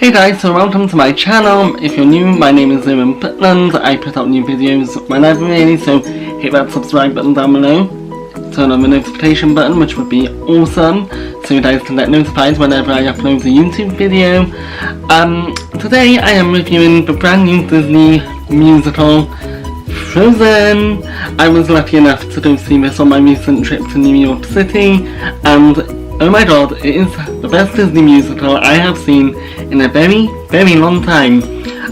Hey guys, so welcome to my channel. If you're new, my name is Owen Putland. I put out new videos whenever really, so hit that subscribe button down below. Turn on the notification button, which would be awesome, so you guys can get notified whenever I upload a YouTube video. Today I am reviewing the brand new Disney musical, Frozen. I was lucky enough to go see this on my recent trip to New York City, and oh my god, it is the best Disney musical I have seen in a very, very long time.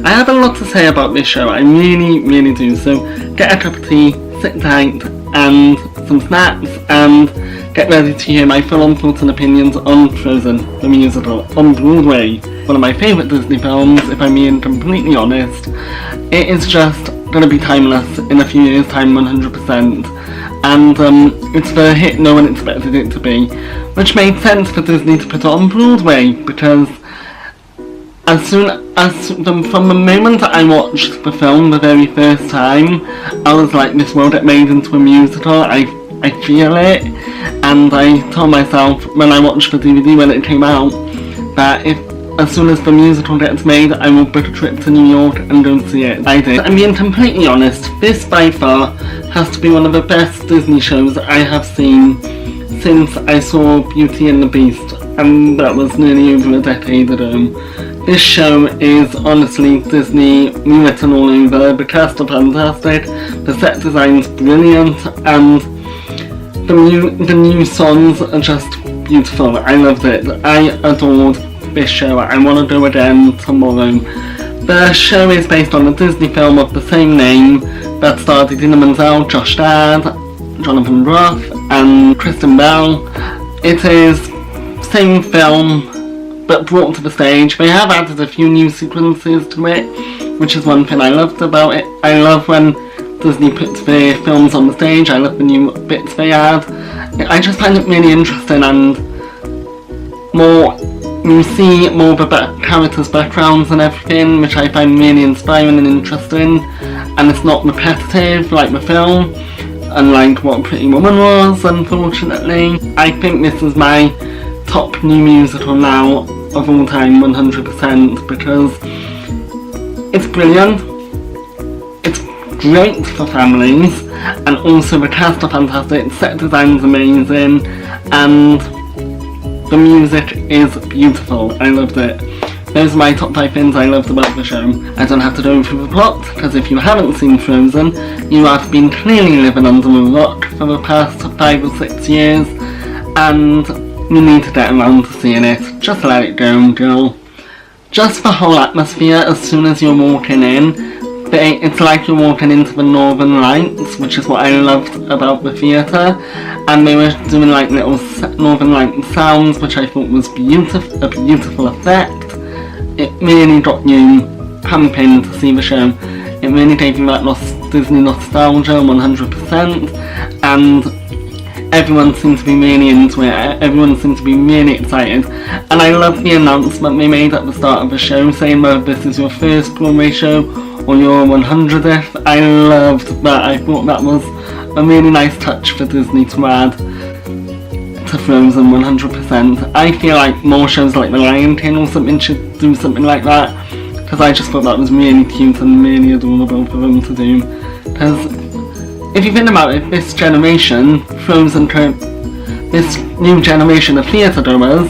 I have a lot to say about this show, I really do, so get a cup of tea, sit tight, and some snacks, and get ready to hear my full-on thoughts and opinions on Frozen, the musical, on Broadway. One of my favourite Disney films, if I'm being completely honest. It is just going to be timeless in a few years' time, 100%. And it's the hit no one expected it to be, which made sense for Disney to put it on Broadway, because from the moment I watched the film the very first time, I was like, this will get made into a musical, I feel it. And I told myself when I watched the DVD when it came out, that as soon as the musical gets made, I will book a trip to New York and go see it. I did. I'm being completely honest, this by far has to be one of the best Disney shows I have seen since I saw Beauty and the Beast, and that was nearly over a decade ago. This show is honestly Disney rewritten all over. The cast are fantastic, the set design's brilliant, and the new songs are just beautiful. I loved it. I adored this show. I want to go again tomorrow. The show is based on a Disney film of the same name that starred Idina Menzel, Josh Gad, Jonathan Groff, and Kristen Bell. It is same film but brought to the stage. They have added a few new sequences to it, which is one thing I loved about it. I love when Disney puts their films on the stage. I love the new bits they add. I just find it really interesting, and you see more of the characters' backgrounds and everything, which I find really inspiring and interesting, and it's not repetitive like the film, unlike what Pretty Woman was, unfortunately. I think this is my top new musical now of all time, 100%, because it's brilliant, it's great for families, and also the cast are fantastic, set design's amazing, and the music is beautiful. I loved it. Those are my top 5 things I loved about the show. I don't have to go through the plot, because if you haven't seen Frozen, you have been clearly living under a rock for the past 5 or 6 years, and you need to get around to seeing it. Just let it go, girl. Just the whole atmosphere as soon as you're walking in, it's like you're walking into the Northern Lights, which is what I loved about the theatre, and they were doing like little Northern Light sounds, which I thought was a beautiful effect. It really got you pumping to see the show. It really gave you that Disney nostalgia, 100%, and everyone seemed to be really into it, everyone seemed to be really excited, and I love the announcement they made at the start of the show saying whether this is your first Broadway show or your 100th. I loved that. I thought that was a really nice touch for Disney to add to Frozen, 100%. I feel like more shows like The Lion King or something should do something like that, because I just thought that was really cute and really adorable for them to do. Because if you think about it, this generation, this new generation of theatre goers,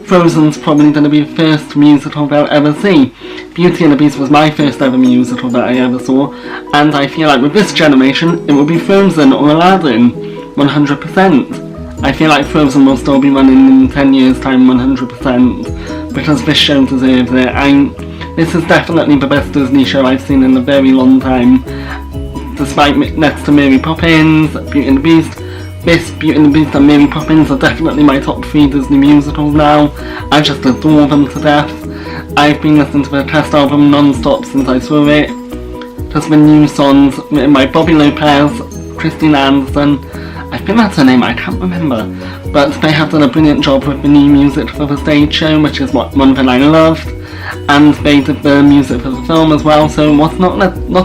Frozen's probably going to be the first musical they'll ever see. Beauty and the Beast was my first ever musical that I ever saw, and I feel like with this generation, it will be Frozen or Aladdin, 100%. I feel like Frozen will still be running in 10 years' time, 100%, because this show deserves it. This is definitely the best Disney show I've seen in a very long time. Despite next to Mary Poppins, Beauty and the Beast, Beauty and the Beast and Mary Poppins are definitely my top 3 Disney musicals now. I just adore them to death. I've been listening to the cast album non-stop since I saw it. Just the new songs written by Bobby Lopez, Christine Anderson, I think that's her name, I can't remember. But they have done a brilliant job with the new music for the stage show, which is one thing I loved. And they did the music for the film as well, so what's not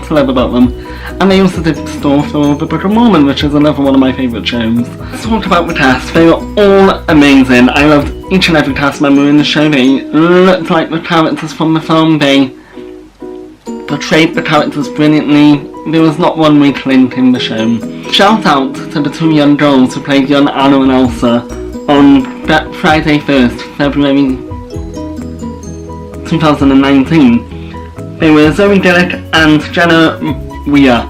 to love about them. And they also did Store for the Book of Mormon, which is another one of my favourite shows. Let's talk about the cast. They were all amazing. I loved each and every cast member in the show, they looked like the characters from the film. They portrayed the characters brilliantly. There was not one weak link in the show. Shout out to the two young girls who played young Anna and Elsa on Friday 1st, February 2019. They were Zoe Dillick and Jenna Weir.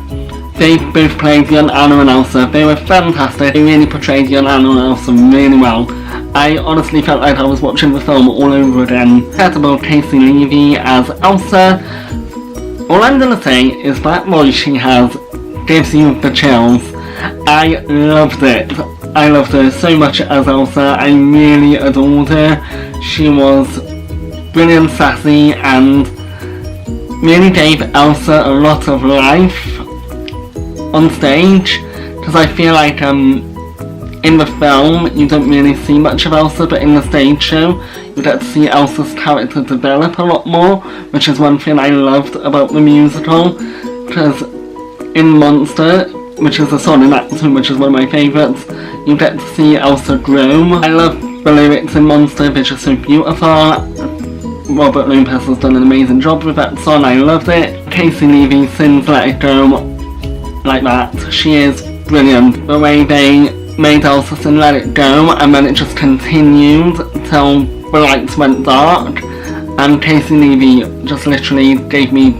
They both played young Anna and Elsa. They were fantastic. They really portrayed young Anna and Elsa really well. I honestly felt like I was watching the film all over again. Incredible Casey Levy as Elsa. All I'm gonna say is that voice she has gives you the chills. I loved it. I loved her so much as Elsa. I really adored her. She was brilliant, sassy, and really gave Elsa a lot of life on stage. Because I feel like in the film you don't really see much of Elsa, but in the stage show you get to see Elsa's character develop a lot more, which is one thing I loved about the musical. Because in Monster, which is a song in Act 2, which is one of my favourites, you get to see Elsa grow. I love the lyrics in Monster, they're just so beautiful. Robert Lopez has done an amazing job with that song, I loved it. Casey Levy sings Let It Go like that. She is brilliant. The way they made Elsa sing Let It Go, and then it just continued till the lights went dark, and Casey Levy just literally gave me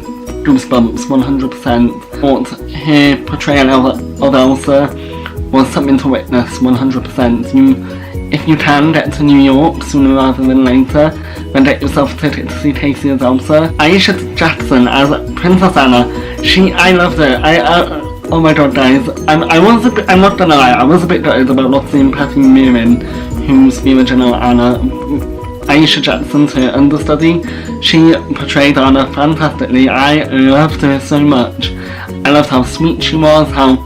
goosebumps 100%. Thought her portrayal of Elsa was something to witness 100%. If you can get to New York sooner rather than later, then get yourself a ticket to see Casey as Elsa. Aisha Jackson as Princess Anna, I loved her. Oh my god, guys, I'm not gonna lie, I was a bit gutted about not seeing Patty Murin, who's the original Anna. Aisha Jackson's her understudy. She portrayed Anna fantastically. I loved her so much. I loved how sweet she was, how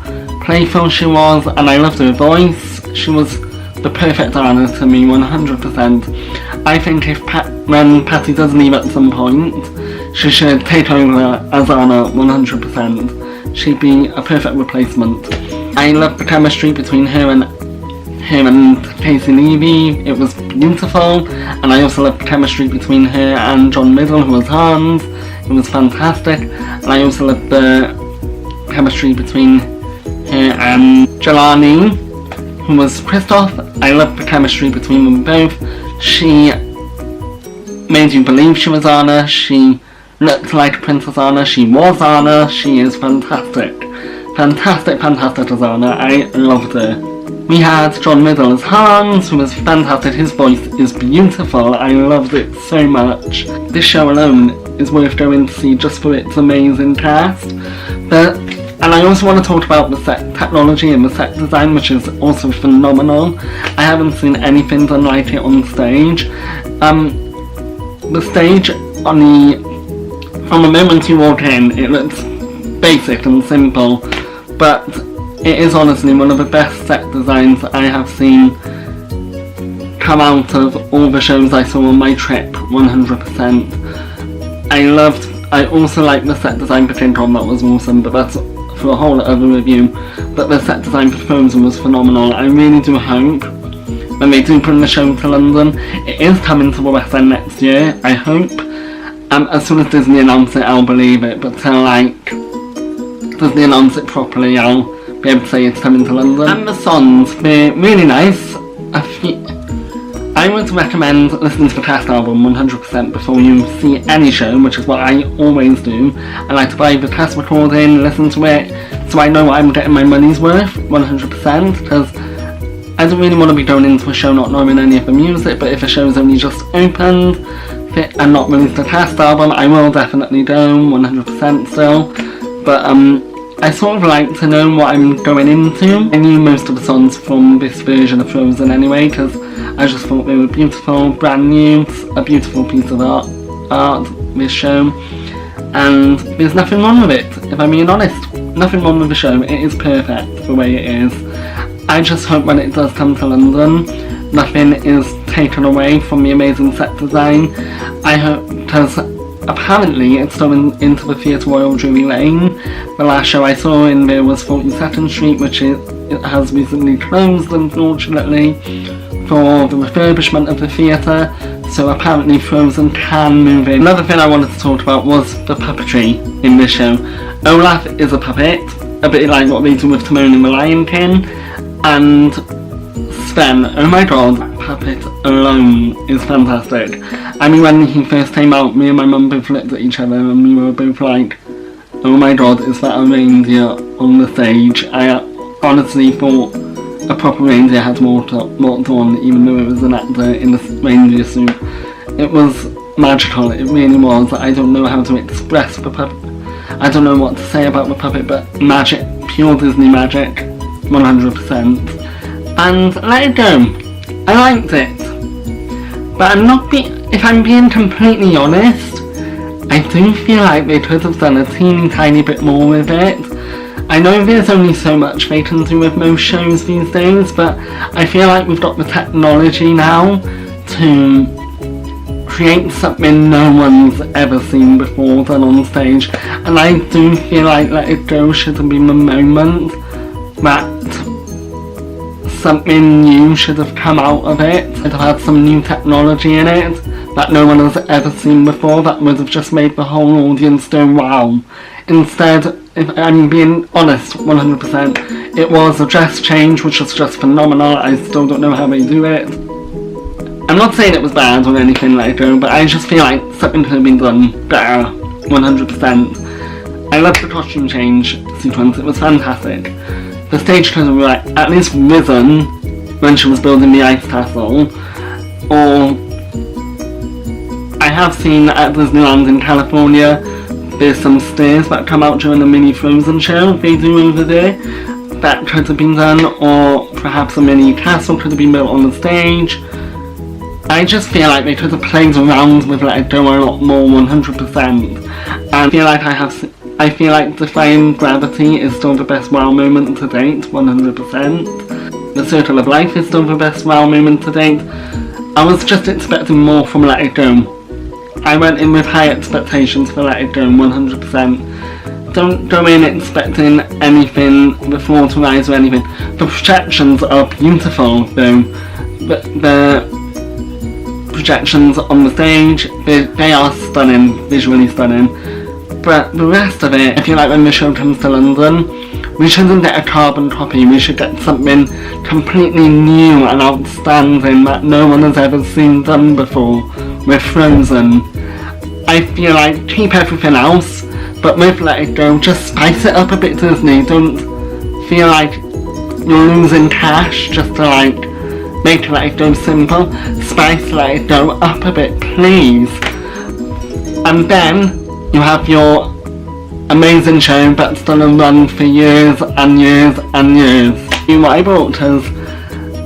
playful she was, and I loved her voice. She was the perfect Anna to me, 100%. I think when Patty does leave at some point, she should take over as Anna 100%. She'd be a perfect replacement. I loved the chemistry between her and Casey Levy. It was beautiful, and I also loved the chemistry between her and John Middle, who was Hans. It was fantastic, and I also loved the chemistry between her and Jelani, who was Kristoff. I loved the chemistry between them both. She made you believe she was Anna. She looked like Princess Anna. She was Anna. She is fantastic. Fantastic as Anna. I loved her. We had John Middle as Hans, who was fantastic. His voice is beautiful. I loved it so much. This show alone is worth going to see just for its amazing cast. And I also want to talk about the set technology and the set design, which is also phenomenal. I haven't seen anything done like it on stage. The stage from the moment you walk in, it looks basic and simple, but it is honestly one of the best set designs I have seen come out of all the shows I saw on my trip, 100%. I also like the set design for King Kong, that was awesome, but that's for a whole other review. But the set design for Frozen was phenomenal. I really do hope when they do bring the show to London, it is coming to the West End next year, I hope. As soon as Disney announce it, I'll believe it, but till Disney announce it properly, I'll be able to say it's coming to London. And the songs, they're really nice. I would recommend listening to the cast album 100% before you see any show, which is what I always do. I like to buy the cast recording, listen to it, so I know what I'm getting my money's worth, 100%, because I don't really want to be going into a show not knowing any of the music, but if a show's only just opened and not released a cast album, I will definitely go, 100% still. But I sort of like to know what I'm going into. I knew most of the songs from this version of Frozen anyway, because I just thought they were beautiful, brand new, a beautiful piece of art, this show. And there's nothing wrong with it, if I'm being honest. Nothing wrong with the show, it is perfect the way it is. I just hope when it does come to London, nothing is taken away from the amazing set design. I hope, because apparently it's going into the Theatre Royal Drury Lane. The last show I saw in there was 42nd Street, which it has recently closed, unfortunately, for the refurbishment of the theatre, so apparently Frozen can move in. Another thing I wanted to talk about was the puppetry in this show. Olaf is a puppet, a bit like what they do with Timon in The Lion King, and Sven, oh my god, puppet alone is fantastic. I mean, when he first came out, me and my mum both looked at each other and we were both like, oh my god, is that a reindeer on the stage? I honestly thought a proper reindeer had walked on, even though it was an actor in a reindeer suit. It was magical, it really was. I don't know how to express the puppet. I don't know what to say about the puppet, but magic, pure Disney magic, 100%. And Let It Go, I liked it. But if I'm being completely honest, I do feel like they could have done a teeny tiny bit more with it. I know there's only so much they can do with most shows these days, but I feel like we've got the technology now to create something no one's ever seen before done on stage, and I do feel like Let It Go should have been the moment that something new should have come out of it. It have had some new technology in it that no one has ever seen before that would have just made the whole audience go wow. Instead, if I'm being honest, 100%, it was a dress change which was just phenomenal. I still don't know how they do it. I'm not saying it was bad or anything like that, but I just feel like something could have been done better, 100%. I loved the costume change sequence, it was fantastic. The stage could have at least risen when she was building the ice castle, or I have seen at Disneyland in California there's some stairs that come out during the mini Frozen show they do over there. That could have been done, or perhaps a mini castle could have been built on the stage. I just feel like they could have played around with Let It Go a lot more, 100%. And I feel like Defying Gravity is still the best wow moment to date, 100%. The Circle of Life is still the best wow moment to date. I was just expecting more from Let It Go. I went in with high expectations for Let It Go, 100%. Don't go in expecting anything, the floor to rise or anything. The projections are beautiful though. The projections on the stage, they are stunning, visually stunning. But the rest of it, I feel like when the show comes to London, we shouldn't get a carbon copy, we should get something completely new and outstanding that no one has ever seen done before with Frozen. I feel like keep everything else, but with Let It Go, just spice it up a bit, Disney. Don't feel like you're losing cash just to make Let It Go simple. Spice Let It Go up a bit, please. And then you have your amazing show that's gonna run for years and years and years. What I bought, because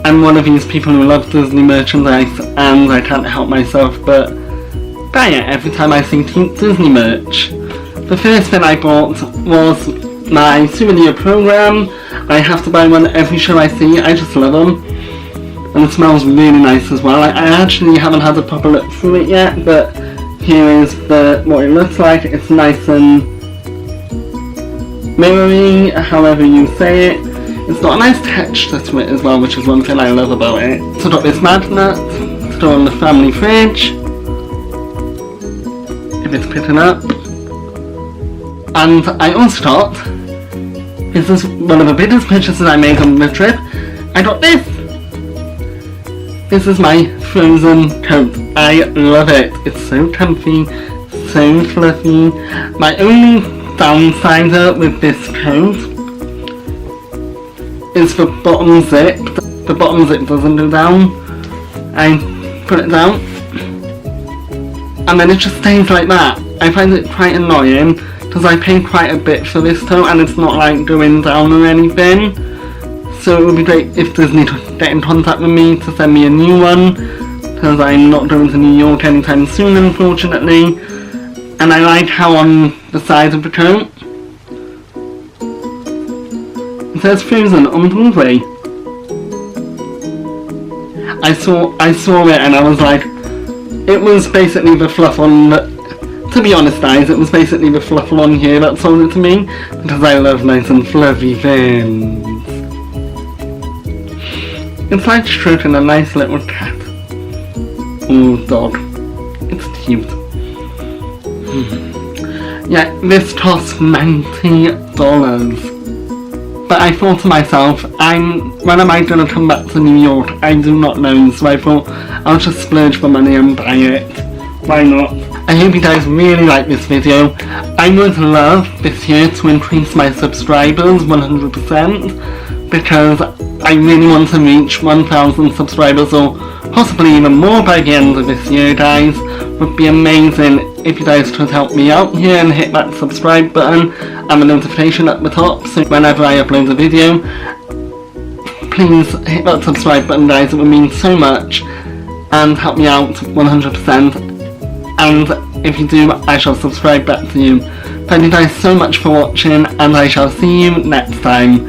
I'm one of these people who love Disney merchandise and I can't help myself but buy it every time I see cute Disney merch. The first thing I bought was my souvenir program. I have to buy one every show I see, I just love them. And it smells really nice as well. I actually haven't had a proper look through it yet, but here is what it looks like. It's nice and mirrory, however you say it. It's got a nice texture to it as well, which is one thing I love about it. So I got this magnet to go on the family fridge, if it's picking up. And I also got, this is one of the biggest purchases I made on the trip, I got this. This is my Frozen coat. I love it. It's so comfy, so fluffy. My only downside with this coat is the bottom zip. The bottom zip doesn't go down. I put it down and then it just stays like that. I find it quite annoying because I paid quite a bit for this coat and it's not like going down or anything. So it would be great if Disney could get in contact with me to send me a new one, because I'm not going to New York anytime soon, unfortunately. And I like how on the side of the coat it says Frozen on Broadway. I saw it and I was like, it was basically the fluff on to be honest guys, it was basically the fluff on here that sold it to me, because I love nice and fluffy things. It's like stroking a nice little cat. Or dog. It's cute. Yeah, this cost $90. But I thought to myself, when am I going to come back to New York? I do not know, so I thought I'll just splurge the money and buy it. Why not? I hope you guys really like this video. I would love this year to increase my subscribers 100% because I really want to reach 1,000 subscribers or possibly even more by the end of this year, guys. Would be amazing if you guys could help me out here and hit that subscribe button and the notification at the top so whenever I upload a video, please hit that subscribe button, guys. It would mean so much and help me out 100%. And if you do, I shall subscribe back to you. Thank you guys so much for watching, and I shall see you next time.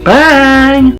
Bye!